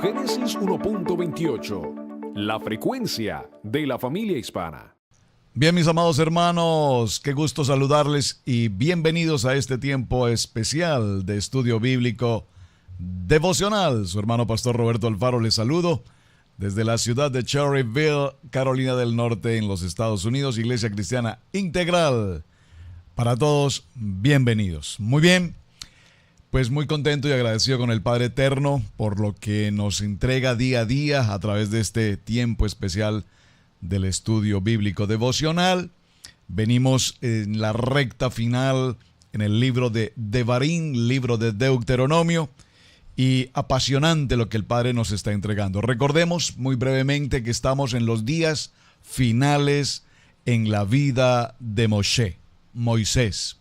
Génesis 1.28, la frecuencia de la familia hispana. Bien, mis amados hermanos, qué gusto saludarles y bienvenidos a este tiempo especial de estudio bíblico devocional. Su hermano pastor Roberto Alfaro les saludo desde la ciudad de Cherryville, Carolina del Norte, en los Estados Unidos, Iglesia Cristiana Integral. Para todos, bienvenidos. Muy bien, pues muy contento y agradecido con el Padre Eterno por lo que nos entrega día a día a través de este tiempo especial del estudio bíblico devocional. Venimos en la recta final en el libro de Devarim, libro de Deuteronomio, y apasionante lo que el Padre nos está entregando. Recordemos muy brevemente que estamos en los días finales en la vida de Moisés.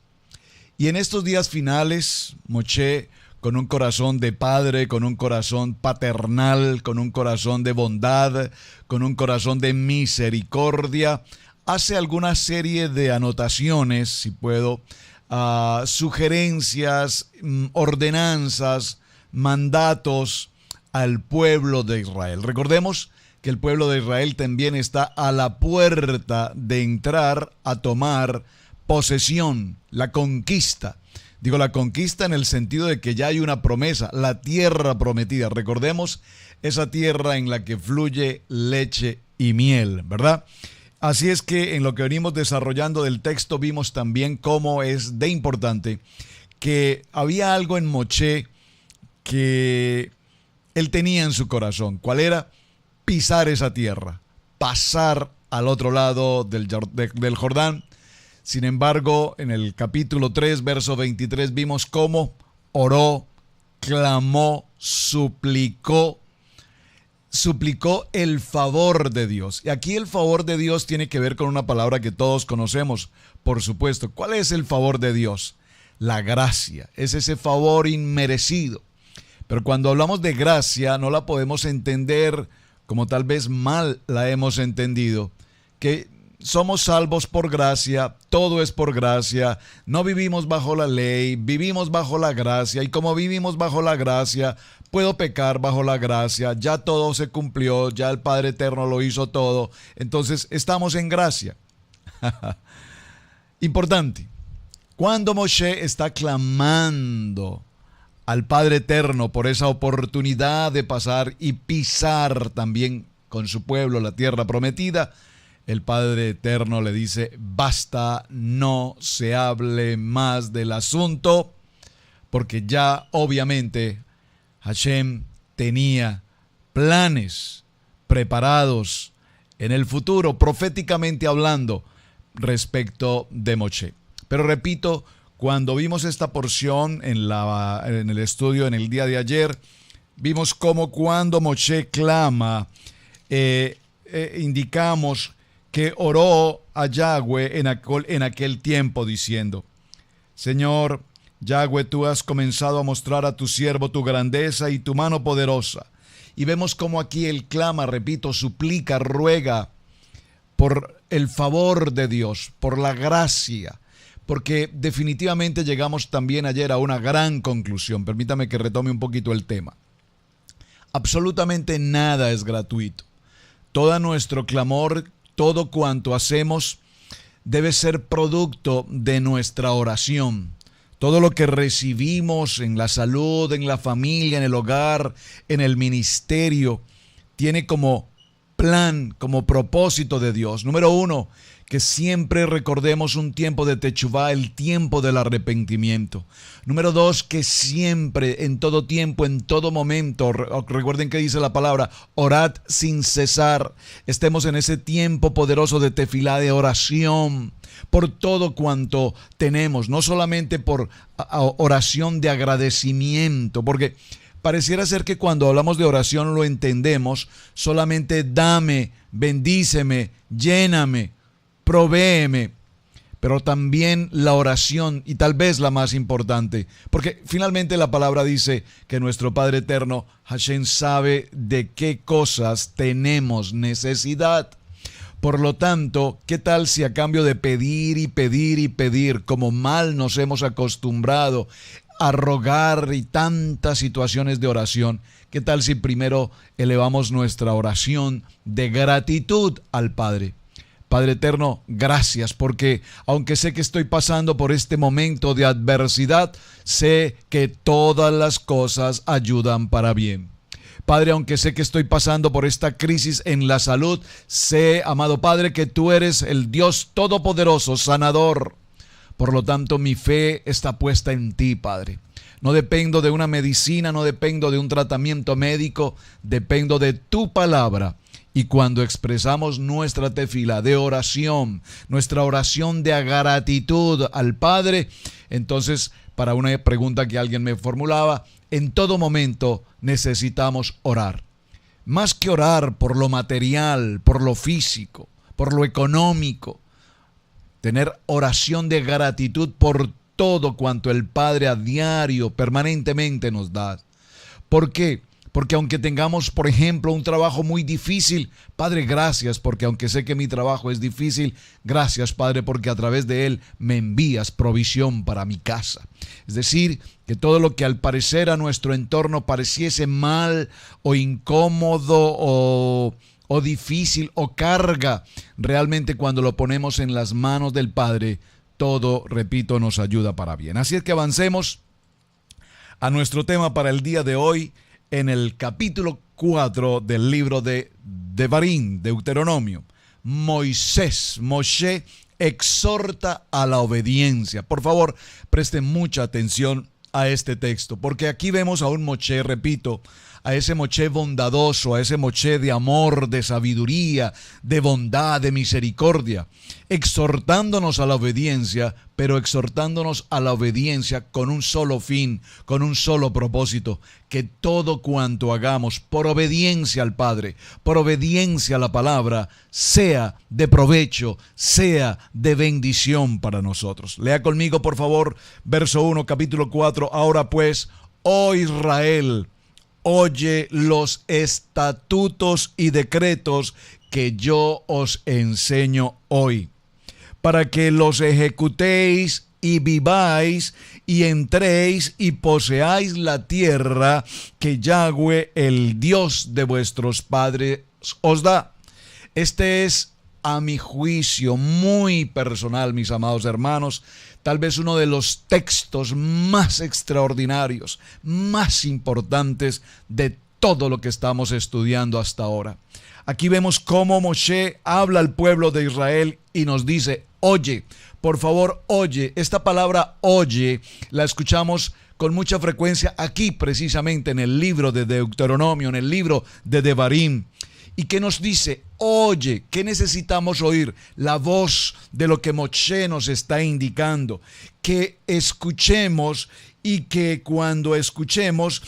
Y en estos días finales, Moshe, con un corazón de padre, con un corazón paternal, con un corazón de bondad, con un corazón de misericordia, hace alguna serie de anotaciones, si puedo, sugerencias, ordenanzas, mandatos al pueblo de Israel. Recordemos que el pueblo de Israel también está a la puerta de entrar a tomar posesión, la conquista. Digo la conquista en el sentido de que ya hay una promesa, la tierra prometida. Recordemos esa tierra en la que fluye leche y miel, ¿verdad? Así es que en lo que venimos desarrollando del texto vimos también cómo es de importante que había algo en Moshe que él tenía en su corazón. ¿Cuál era? Pisar esa tierra, pasar al otro lado del Jordán. Sin embargo, en el capítulo 3, verso 23, vimos cómo oró, clamó, suplicó el favor de Dios. Y aquí el favor de Dios tiene que ver con una palabra que todos conocemos, por supuesto. ¿Cuál es el favor de Dios? La gracia. Es ese favor inmerecido. Pero cuando hablamos de gracia, no la podemos entender como tal vez mal la hemos entendido, que somos salvos por gracia, todo es por gracia, no vivimos bajo la ley, vivimos bajo la gracia, y como vivimos bajo la gracia, puedo pecar bajo la gracia, ya todo se cumplió, ya el Padre Eterno lo hizo todo, entonces estamos en gracia. Importante, cuando Moshe está clamando al Padre Eterno por esa oportunidad de pasar y pisar también con su pueblo la tierra prometida, el Padre Eterno le dice: basta, no se hable más del asunto, porque ya obviamente Hashem tenía planes preparados en el futuro, proféticamente hablando, respecto de Moshe. Pero repito, cuando vimos esta porción en el estudio en el día de ayer, vimos cómo cuando Moshe clama, indicamos que oró a Yahweh en aquel tiempo diciendo: Señor, Yahweh, tú has comenzado a mostrar a tu siervo tu grandeza y tu mano poderosa. Y vemos cómo aquí él clama, repito, suplica, ruega por el favor de Dios, por la gracia, porque definitivamente llegamos también ayer a una gran conclusión. Permítame que retome un poquito el tema. Absolutamente nada es gratuito. Todo nuestro clamor, todo cuanto hacemos debe ser producto de nuestra oración. Todo lo que recibimos en la salud, en la familia, en el hogar, en el ministerio, tiene como plan, como propósito de Dios. Número uno, que siempre recordemos un tiempo de techuvá, el tiempo del arrepentimiento. Número dos, que siempre, en todo tiempo, en todo momento, recuerden que dice la palabra, orad sin cesar. Estemos en ese tiempo poderoso de tefilá, de oración, por todo cuanto tenemos, no solamente por oración de agradecimiento, porque pareciera ser que cuando hablamos de oración lo entendemos solamente dame, bendíceme, lléname, provéeme, pero también la oración, y tal vez la más importante, porque finalmente la palabra dice que nuestro Padre Eterno, Hashem, sabe de qué cosas tenemos necesidad. Por lo tanto, ¿qué tal si a cambio de pedir y pedir y pedir, como mal nos hemos acostumbrado a rogar y tantas situaciones de oración, ¿Qué tal si primero elevamos nuestra oración de gratitud al Padre? Padre eterno, gracias, porque aunque sé que estoy pasando por este momento de adversidad, sé que todas las cosas ayudan para bien. Padre, aunque sé que estoy pasando por esta crisis en la salud, sé, amado Padre, que tú eres el Dios todopoderoso, sanador. Por lo tanto, mi fe está puesta en ti, Padre. No dependo de una medicina, no dependo de un tratamiento médico, dependo de tu palabra. Y cuando expresamos nuestra tefila de oración, nuestra oración de gratitud al Padre, entonces, para una pregunta que alguien me formulaba, en todo momento necesitamos orar. Más que orar por lo material, por lo físico, por lo económico, tener oración de gratitud por todo cuanto el Padre a diario, permanentemente nos da. ¿Por qué? Porque aunque tengamos, por ejemplo, un trabajo muy difícil, Padre, gracias, porque aunque sé que mi trabajo es difícil, gracias, Padre, porque a través de él me envías provisión para mi casa. Es decir, que todo lo que al parecer a nuestro entorno pareciese mal o incómodo o difícil o carga, realmente cuando lo ponemos en las manos del Padre, todo, repito, nos ayuda para bien. Así es que avancemos a nuestro tema para el día de hoy, en el capítulo 4 del libro de Devarim, Deuteronomio. Moshe exhorta a la obediencia. Por favor, presten mucha atención a este texto, porque aquí vemos a un Moshe, repito, a ese Moshe bondadoso, a ese Moshe de amor, de sabiduría, de bondad, de misericordia, exhortándonos a la obediencia, pero exhortándonos a la obediencia con un solo fin, con un solo propósito, que todo cuanto hagamos por obediencia al Padre, por obediencia a la palabra, sea de provecho, sea de bendición para nosotros. Lea conmigo, por favor, verso 1, capítulo 4. Ahora pues, oh Israel, oye los estatutos y decretos que yo os enseño hoy, para que los ejecutéis y viváis y entréis y poseáis la tierra que Yahweh, el Dios de vuestros padres, os da. Este es, a mi juicio, muy personal, mis amados hermanos, tal vez uno de los textos más extraordinarios, más importantes de todo lo que estamos estudiando hasta ahora. Aquí vemos cómo Moshe habla al pueblo de Israel y nos dice, oye, por favor, oye. Esta palabra oye la escuchamos con mucha frecuencia aquí, precisamente en el libro de Deuteronomio, en el libro de Devarim. ¿Y qué nos dice? Oye, ¿qué necesitamos oír? La voz de lo que Moshe nos está indicando. Que escuchemos y que cuando escuchemos,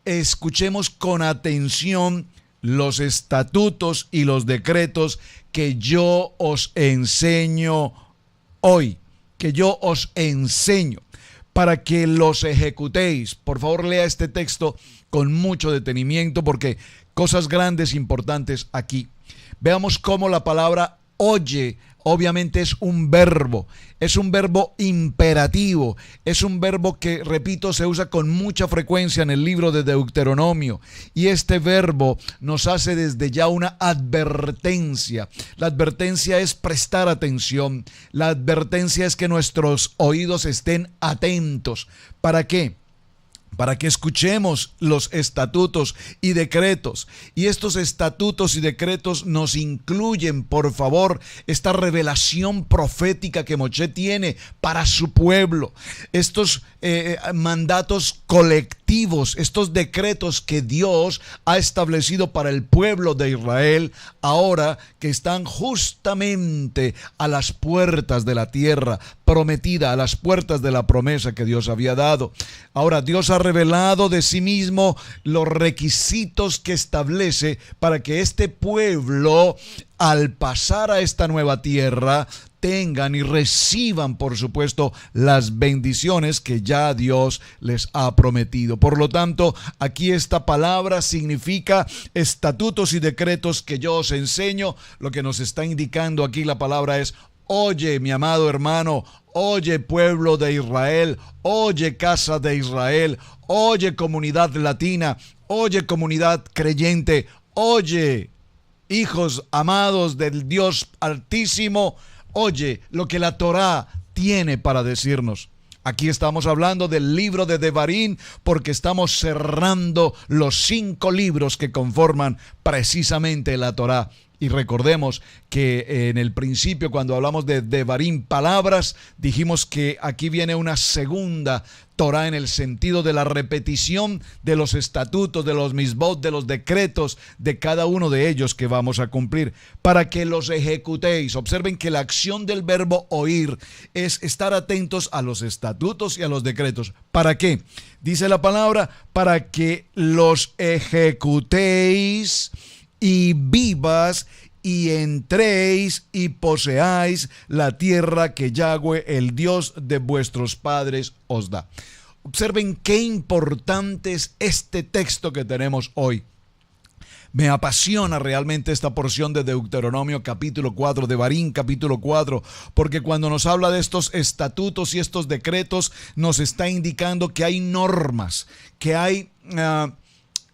escuchemos con atención los estatutos y los decretos que yo os enseño hoy. Que yo os enseño para que los ejecutéis. Por favor, lea este texto con mucho detenimiento porque cosas grandes, importantes aquí. Veamos cómo la palabra oye, obviamente es un verbo imperativo, es un verbo que, repito, se usa con mucha frecuencia en el libro de Deuteronomio. Y este verbo nos hace desde ya una advertencia. La advertencia es prestar atención. La advertencia es que nuestros oídos estén atentos. ¿Para qué? Para que escuchemos los estatutos y decretos. Y estos estatutos y decretos nos incluyen, por favor, esta revelación profética que Moshe tiene para su pueblo. Estos mandatos colectivos, estos decretos que Dios ha establecido para el pueblo de Israel, ahora que están justamente a las puertas de la tierra prometida, a las puertas de la promesa que Dios había dado. Ahora Dios ha revelado de sí mismo los requisitos que establece para que este pueblo, al pasar a esta nueva tierra, tengan y reciban, por supuesto, las bendiciones que ya Dios les ha prometido. Por lo tanto, aquí esta palabra significa estatutos y decretos que yo os enseño. Lo que nos está indicando aquí la palabra es: oye, mi amado hermano, oye, pueblo de Israel, oye, casa de Israel, oye, comunidad latina, Oye, comunidad creyente, oye, hijos amados del Dios Altísimo, oye lo que la Torá tiene para decirnos. Aquí estamos hablando del libro de Devarim porque estamos cerrando los 5 libros que conforman precisamente la Torá. Y recordemos que en el principio, cuando hablamos de Devarim, palabras, dijimos que aquí viene una segunda Torá en el sentido de la repetición de los estatutos, de los misbot, de los decretos, de cada uno de ellos que vamos a cumplir, para que los ejecutéis. Observen que la acción del verbo oír es estar atentos a los estatutos y a los decretos. ¿Para qué? Dice la palabra, para que los ejecutéis y vivas y entréis y poseáis la tierra que Yahweh, el Dios de vuestros padres, os da. Observen qué importante es este texto que tenemos hoy. Me apasiona realmente esta porción de Deuteronomio capítulo 4, Devarim capítulo 4, porque cuando nos habla de estos estatutos y estos decretos, nos está indicando que hay normas, que hay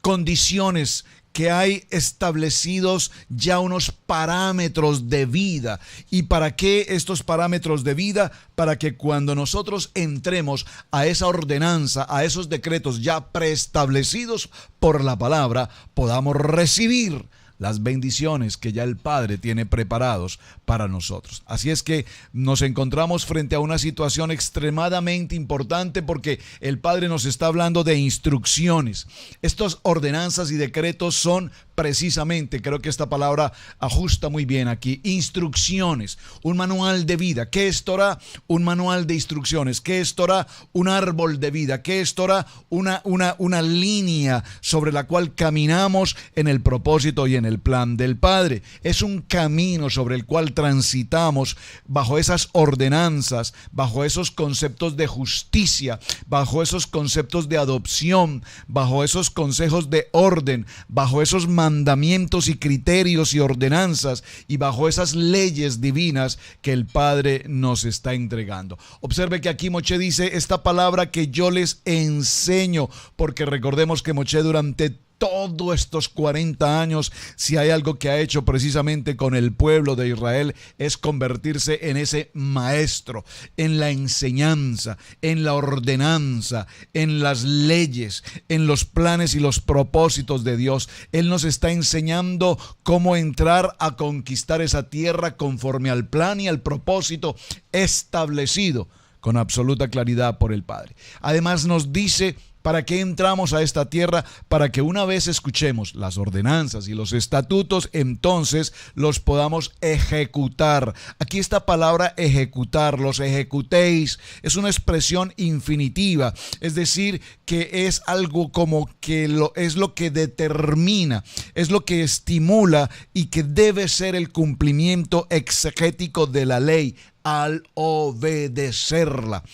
condiciones, que hay establecidos ya unos parámetros de vida. ¿Y para qué estos parámetros de vida? Para que cuando nosotros entremos a esa ordenanza, a esos decretos ya preestablecidos por la palabra, podamos recibir las bendiciones que ya el Padre tiene preparados para nosotros. Así es que nos encontramos frente a una situación extremadamente importante porque el Padre nos está hablando de instrucciones. Estas ordenanzas y decretos son precisamente, creo que esta palabra ajusta muy bien aquí, instrucciones, un manual de vida. ¿Qué es Torah? Un manual de instrucciones. ¿Qué es Torah? Un árbol de vida. ¿Qué es Torah? Una línea sobre la cual caminamos en el propósito y en el plan del Padre. Es un camino sobre el cual transitamos bajo esas ordenanzas, bajo esos conceptos de justicia, bajo esos conceptos de adopción, bajo esos consejos de orden, bajo esos mandamientos y criterios y ordenanzas y bajo esas leyes divinas que el Padre nos está entregando. Observe que aquí Moshe dice esta palabra que yo les enseño, porque recordemos que Moshe durante todos estos 40 años, si hay algo que ha hecho precisamente con el pueblo de Israel, es convertirse en ese maestro, en la enseñanza, en la ordenanza, en las leyes, en los planes y los propósitos de Dios. Él nos está enseñando cómo entrar a conquistar esa tierra conforme al plan y al propósito establecido con absoluta claridad por el Padre. Además nos dice ¿para qué entramos a esta tierra? Para que una vez escuchemos las ordenanzas y los estatutos, entonces los podamos ejecutar. Aquí esta palabra ejecutar, los ejecutéis, es una expresión infinitiva, es decir, que es algo como que es lo que determina, es lo que estimula y que debe ser el cumplimiento exegético de la ley al obedecerla.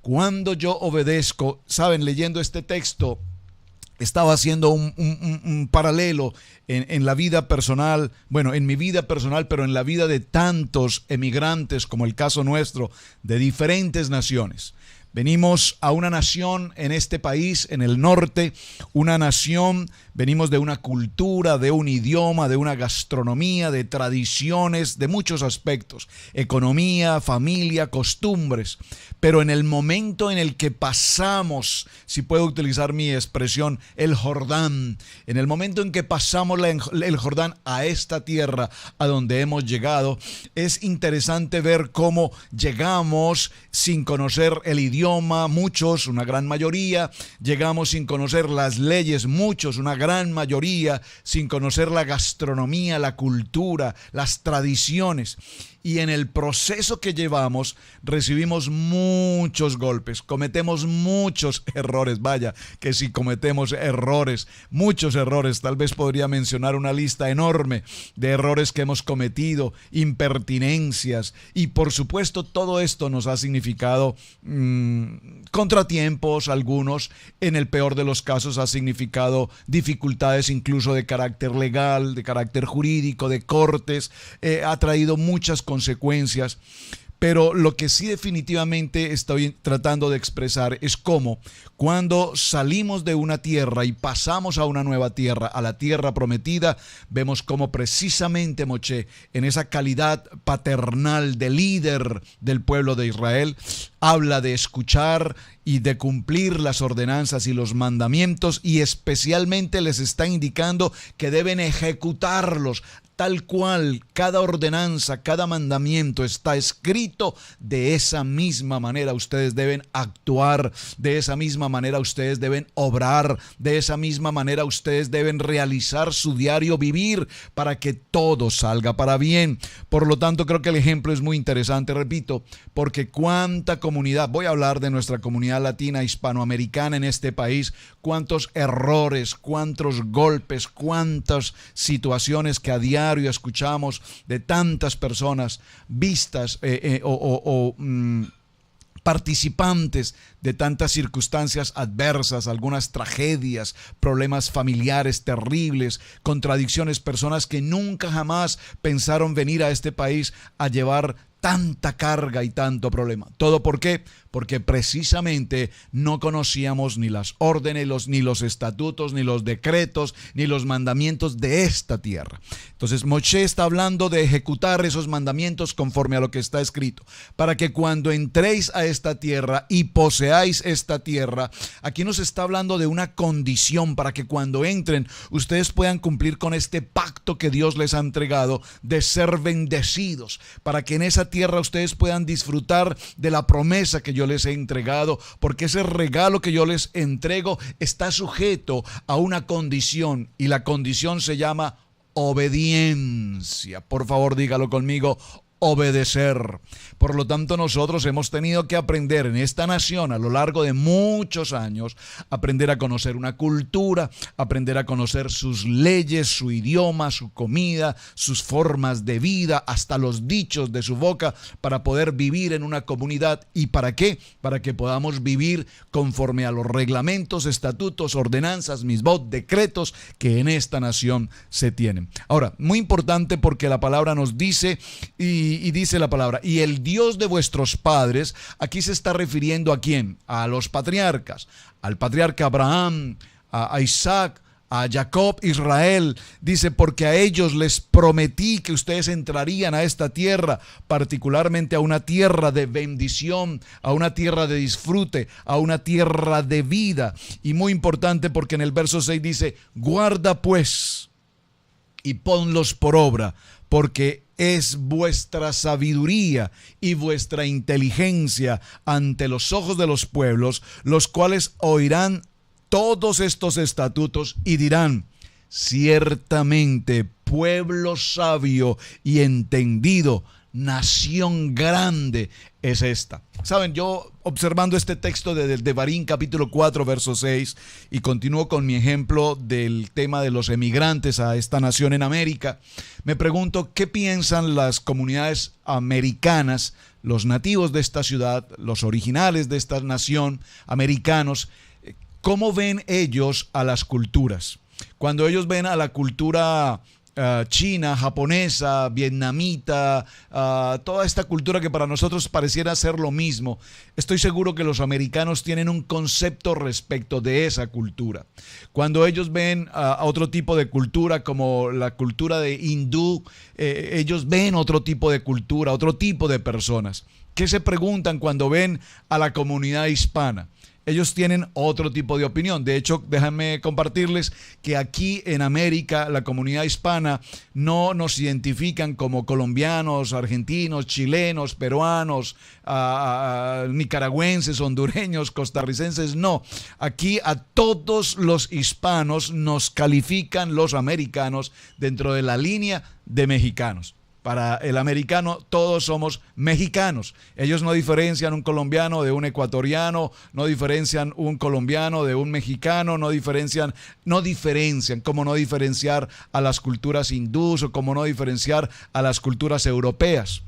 Cuando yo obedezco, saben, leyendo este texto, estaba haciendo un paralelo en la vida personal, bueno, en mi vida personal, pero en la vida de tantos emigrantes, como el caso nuestro, de diferentes naciones. Venimos a una nación en este país, en el norte, una nación, venimos de una cultura, de un idioma, de una gastronomía, de tradiciones, de muchos aspectos, economía, familia, costumbres. Pero en el momento en el que pasamos, si puedo utilizar mi expresión, el Jordán, en el momento en que pasamos el Jordán a esta tierra a donde hemos llegado, es interesante ver cómo llegamos sin conocer el idioma, muchos, una gran mayoría, llegamos sin conocer las leyes, muchos, una gran mayoría, sin conocer la gastronomía, la cultura, las tradiciones. Y en el proceso que llevamos recibimos muchos golpes, cometemos muchos errores. Vaya que si cometemos errores, muchos errores, tal vez podría mencionar una lista enorme de errores que hemos cometido, impertinencias, y por supuesto todo esto nos ha significado contratiempos, algunos, en el peor de los casos ha significado dificultades incluso de carácter legal, de carácter jurídico, de cortes, ha traído muchas consecuencias. Pero lo que sí definitivamente estoy tratando de expresar es cómo cuando salimos de una tierra y pasamos a una nueva tierra, a la tierra prometida, vemos cómo precisamente Moshe, en esa calidad paternal de líder del pueblo de Israel, habla de escuchar y de cumplir las ordenanzas y los mandamientos, y especialmente les está indicando que deben ejecutarlos tal cual. Cada ordenanza, cada mandamiento está escrito. De esa misma manera ustedes deben actuar, de esa misma manera ustedes deben obrar, de esa misma manera ustedes deben realizar su diario vivir para que todo salga para bien. Por lo tanto, creo que el ejemplo es muy interesante, repito, porque cuánta comunidad, voy a hablar de nuestra comunidad latina hispanoamericana en este país, cuántos errores, cuántos golpes, cuántas situaciones que a diario escuchamos de tantas personas vistas participantes de tantas circunstancias adversas, algunas tragedias, problemas familiares terribles, contradicciones, personas que nunca jamás pensaron venir a este país a llevar tanta carga y tanto problema. ¿Todo por qué? Porque precisamente no conocíamos ni las órdenes, ni los estatutos, ni los decretos, ni los mandamientos de esta tierra. Entonces Moshe está hablando de ejecutar esos mandamientos conforme a lo que está escrito, para que cuando entréis a esta tierra y poseáis esta tierra, aquí nos está hablando de una condición para que cuando entren ustedes puedan cumplir con este pacto que Dios les ha entregado de ser bendecidos, para que en esa tierra ustedes puedan disfrutar de la promesa que yo les he entregado, porque ese regalo que yo les entrego está sujeto a una condición, y la condición se llama obediencia. Por favor, dígalo conmigo: obedecer. Por lo tanto, nosotros hemos tenido que aprender en esta nación a lo largo de muchos años, aprender a conocer una cultura, aprender a conocer sus leyes, su idioma, su comida, sus formas de vida, hasta los dichos de su boca, para poder vivir en una comunidad. ¿Y para qué? Para que podamos vivir conforme a los reglamentos, estatutos, ordenanzas, misbot, decretos que en esta nación se tienen. Ahora, muy importante, porque la palabra nos dice, y dice la palabra, y el Dios de vuestros padres, aquí se está refiriendo ¿a quién? A los patriarcas, al patriarca Abraham, a Isaac, a Jacob, Israel. Dice: porque a ellos les prometí que ustedes entrarían a esta tierra, particularmente a una tierra de bendición, a una tierra de disfrute, a una tierra de vida. Y muy importante, porque en el verso 6 dice: guarda pues y ponlos por obra, porque es vuestra sabiduría y vuestra inteligencia ante los ojos de los pueblos, los cuales oirán todos estos estatutos y dirán: ciertamente pueblo sabio y entendido, nación grande es esta. Saben, yo observando este texto de Devarim capítulo 4 verso 6, y continúo con mi ejemplo del tema de los emigrantes a esta nación en América, me pregunto qué piensan las comunidades americanas, los nativos de esta ciudad, los originales de esta nación, americanos. ¿Cómo ven ellos a las culturas? Cuando ellos ven a la cultura china, japonesa, vietnamita, toda esta cultura que para nosotros pareciera ser lo mismo, estoy seguro que los americanos tienen un concepto respecto de esa cultura. Cuando ellos ven a otro tipo de cultura, como la cultura de hindú, ellos ven otro tipo de cultura, otro tipo de personas. ¿Qué se preguntan cuando ven a la comunidad hispana? Ellos tienen otro tipo de opinión. De hecho, déjenme compartirles que aquí en América, la comunidad hispana no nos identifican como colombianos, argentinos, chilenos, peruanos, nicaragüenses, hondureños, costarricenses. No, aquí a todos los hispanos nos califican los americanos dentro de la línea de mexicanos. Para el americano todos somos mexicanos. Ellos no diferencian un colombiano de un ecuatoriano, no diferencian un colombiano de un mexicano, no diferencian como no diferenciar a las culturas hindús o como no diferenciar a las culturas europeas.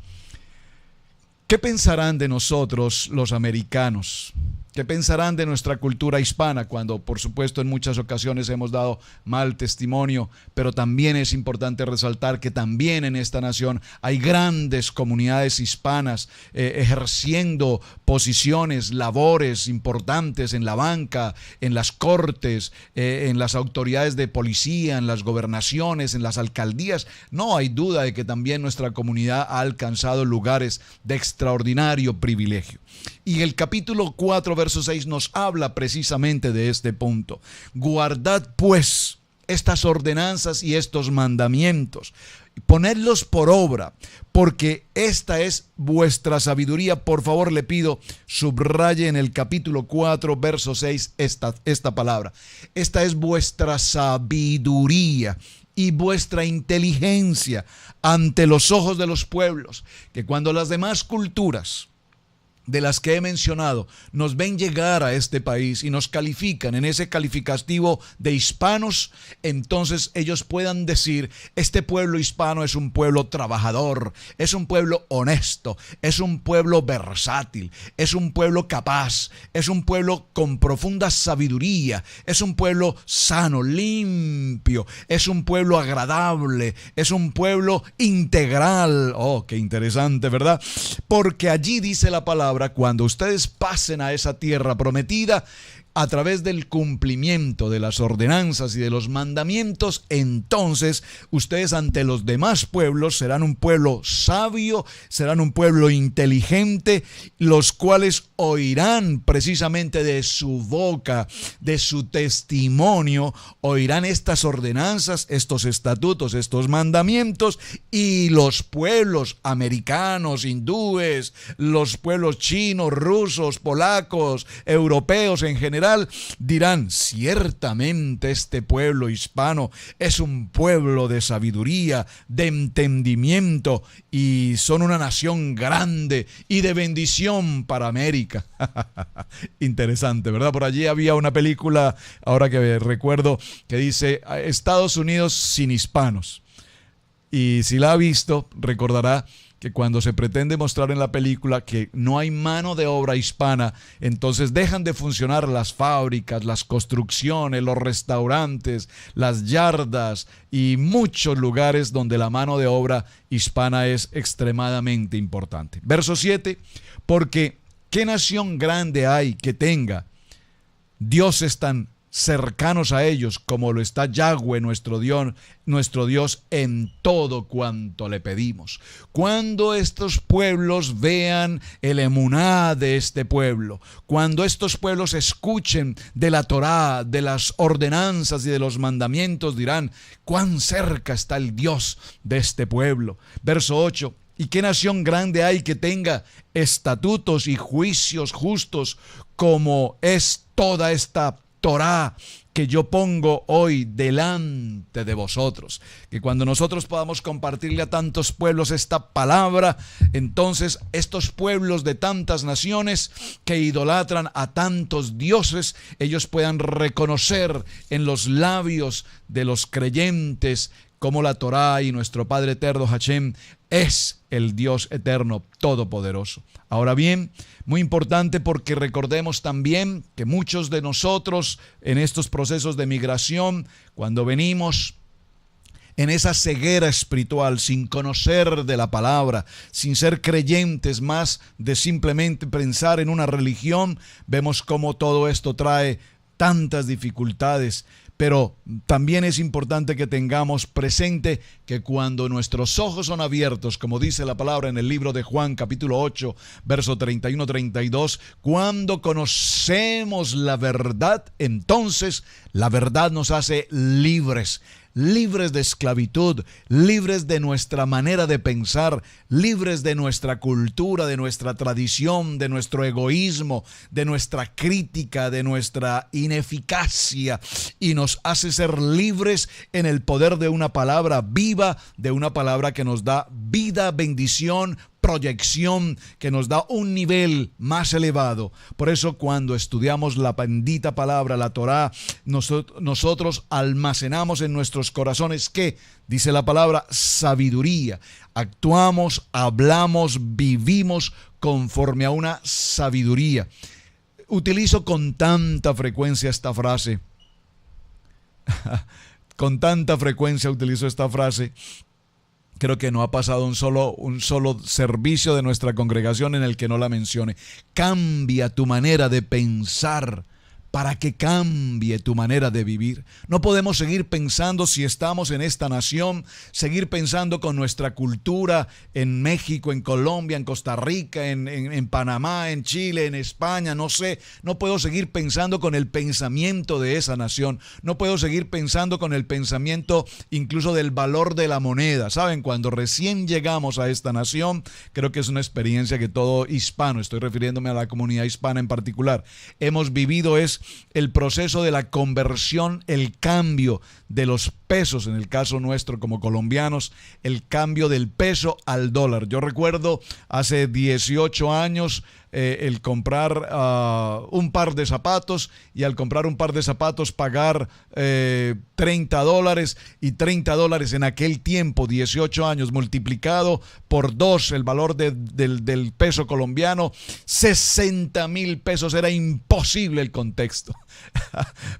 ¿Qué pensarán de nosotros los americanos? ¿Qué pensarán de nuestra cultura hispana cuando, por supuesto, en muchas ocasiones hemos dado mal testimonio? Pero también es importante resaltar que también en esta nación hay grandes comunidades hispanas ejerciendo posiciones, labores importantes en la banca, en las cortes, en las autoridades de policía, en las gobernaciones, en las alcaldías. No hay duda de que también nuestra comunidad ha alcanzado lugares de extraordinario privilegio. Y el capítulo 4, verso 6 nos habla precisamente de este punto. Guardad pues estas ordenanzas y estos mandamientos, ponedlos por obra, porque esta es vuestra sabiduría. Por favor, le pido, subraye en el capítulo 4, verso 6 esta palabra. Esta es vuestra sabiduría y vuestra inteligencia ante los ojos de los pueblos, que cuando las demás culturas de las que he mencionado nos ven llegar a este país y nos califican en ese calificativo de hispanos, entonces ellos puedan decir: este pueblo hispano es un pueblo trabajador, es un pueblo honesto, es un pueblo versátil, es un pueblo capaz, es un pueblo con profunda sabiduría, es un pueblo sano, limpio, es un pueblo agradable, es un pueblo integral. Oh, qué interesante, ¿verdad? Porque allí dice la palabra: cuando ustedes pasen a esa tierra prometida, a través del cumplimiento de las ordenanzas y de los mandamientos, entonces ustedes ante los demás pueblos serán un pueblo sabio, serán un pueblo inteligente, los cuales oirán precisamente de su boca, de su testimonio, oirán estas ordenanzas, estos estatutos, estos mandamientos, y los pueblos americanos, hindúes, los pueblos chinos, rusos, polacos, europeos en general, dirán: ciertamente este pueblo hispano es un pueblo de sabiduría, de entendimiento, y son una nación grande y de bendición para América. Interesante, ¿verdad? Por allí había una película, ahora que recuerdo, que dice Estados Unidos sin hispanos. Y si la ha visto, recordará que cuando se pretende mostrar en la película que no hay mano de obra hispana, entonces dejan de funcionar las fábricas, las construcciones, los restaurantes, las yardas y muchos lugares donde la mano de obra hispana es extremadamente importante. Verso 7, porque ¿qué nación grande hay que tenga dioses tan cercanos a ellos como lo está Yahweh nuestro Dios en todo cuanto le pedimos? Cuando estos pueblos vean el emuná de este pueblo, cuando estos pueblos escuchen de la Torá, de las ordenanzas y de los mandamientos, dirán: cuán cerca está el Dios de este pueblo. Verso 8, ¿y qué nación grande hay que tenga estatutos y juicios justos como es toda esta Torá que yo pongo hoy delante de vosotros? Que cuando nosotros podamos compartirle a tantos pueblos esta palabra, entonces estos pueblos de tantas naciones que idolatran a tantos dioses, ellos puedan reconocer en los labios de los creyentes como la Torá y nuestro Padre eterno Hashem es el Dios eterno todopoderoso. Ahora bien, muy importante, porque recordemos también que muchos de nosotros en estos procesos de migración, cuando venimos en esa ceguera espiritual, sin conocer de la palabra, sin ser creyentes más de simplemente pensar en una religión, vemos cómo todo esto trae tantas dificultades. Pero también es importante que tengamos presente que cuando nuestros ojos son abiertos, como dice la palabra en el libro de Juan capítulo 8, verso 31-32, cuando conocemos la verdad, entonces la verdad nos hace libres de esclavitud, libres de nuestra manera de pensar, libres de nuestra cultura, de nuestra tradición, de nuestro egoísmo, de nuestra crítica, de nuestra ineficacia, y nos hace ser libres en el poder de una palabra viva, de una palabra que nos da vida, bendición, proyección, que nos da un nivel más elevado. Por eso cuando estudiamos la bendita palabra, la Torá, nosotros almacenamos en nuestros corazones, ¿qué? Dice la palabra: sabiduría. Actuamos, hablamos, vivimos conforme a una sabiduría. Utilizo con tanta frecuencia esta frase. Con tanta frecuencia utilizo esta frase. Creo que no ha pasado un solo servicio de nuestra congregación en el que no la mencione. Cambia tu manera de pensar para que cambie tu manera de vivir. No podemos seguir pensando, si estamos en esta nación, seguir pensando con nuestra cultura en México, en Colombia, en Costa Rica, en Panamá, en Chile, en España, no sé. No puedo seguir pensando con el pensamiento de esa nación. No puedo seguir pensando con el pensamiento incluso del valor de la moneda. ¿Saben? Cuando recién llegamos a esta nación, creo que es una experiencia que todo hispano, estoy refiriéndome a la comunidad hispana en particular, hemos vivido, es el proceso de la conversión, el cambio de los pesos, en el caso nuestro como colombianos, el cambio del peso al dólar. Yo recuerdo hace 18 años el comprar un par de zapatos, y al comprar un par de zapatos pagar $30, y $30 en aquel tiempo, 18 años, multiplicado por 2 el valor del peso colombiano, 60,000 pesos. Era imposible el contexto.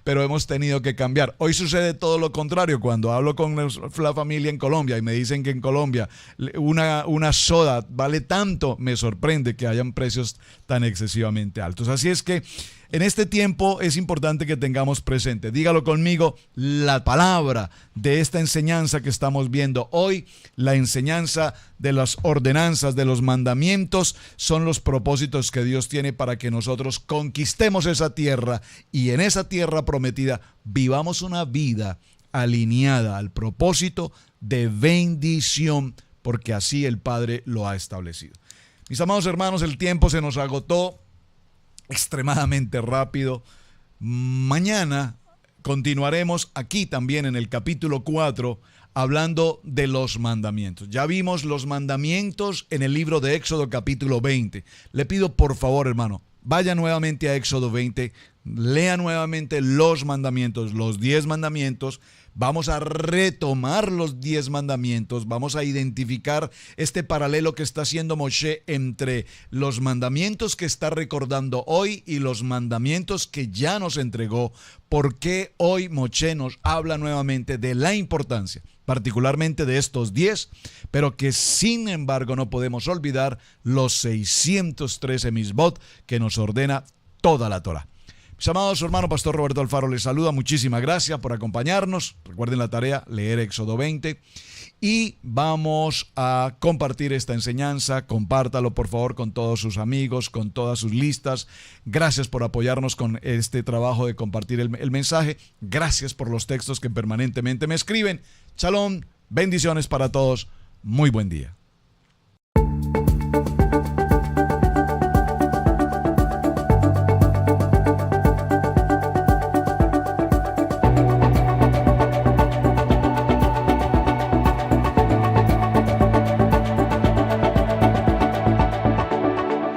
Pero hemos tenido que cambiar. Hoy sucede todo lo contrario. Cuando hablo con la familia en Colombia y me dicen que en Colombia una soda vale tanto, me sorprende que hayan precios tan excesivamente altos. Así es que en este tiempo es importante que tengamos presente, dígalo conmigo, la palabra de esta enseñanza que estamos viendo hoy, la enseñanza de las ordenanzas, de los mandamientos, son los propósitos que Dios tiene para que nosotros conquistemos esa tierra, y en esa tierra prometida vivamos una vida alineada al propósito de bendición, porque así el Padre lo ha establecido. Mis amados hermanos, el tiempo se nos agotó extremadamente rápido. Mañana continuaremos aquí también en el capítulo 4 hablando de los mandamientos. Ya vimos los mandamientos en el libro de Éxodo capítulo 20. Le pido por favor, hermano, vaya nuevamente a Éxodo 20, lea nuevamente los mandamientos, los 10 mandamientos. Vamos a retomar los 10 mandamientos, vamos a identificar este paralelo que está haciendo Moshe entre los mandamientos que está recordando hoy y los mandamientos que ya nos entregó. ¿Por qué hoy Moshe nos habla nuevamente de la importancia, particularmente de estos 10, pero que sin embargo no podemos olvidar los 613 misbot que nos ordena toda la Torah? Mis amados, su hermano Pastor Roberto Alfaro les saluda. Muchísimas gracias por acompañarnos. Recuerden la tarea, leer Éxodo 20. Y vamos a compartir esta enseñanza. Compártalo por favor con todos sus amigos, con todas sus listas. Gracias por apoyarnos con este trabajo de compartir el mensaje. Gracias por los textos que permanentemente me escriben. Shalom, bendiciones para todos. Muy buen día.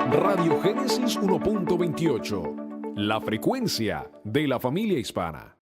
Radio Génesis 1.28, la frecuencia de la familia hispana.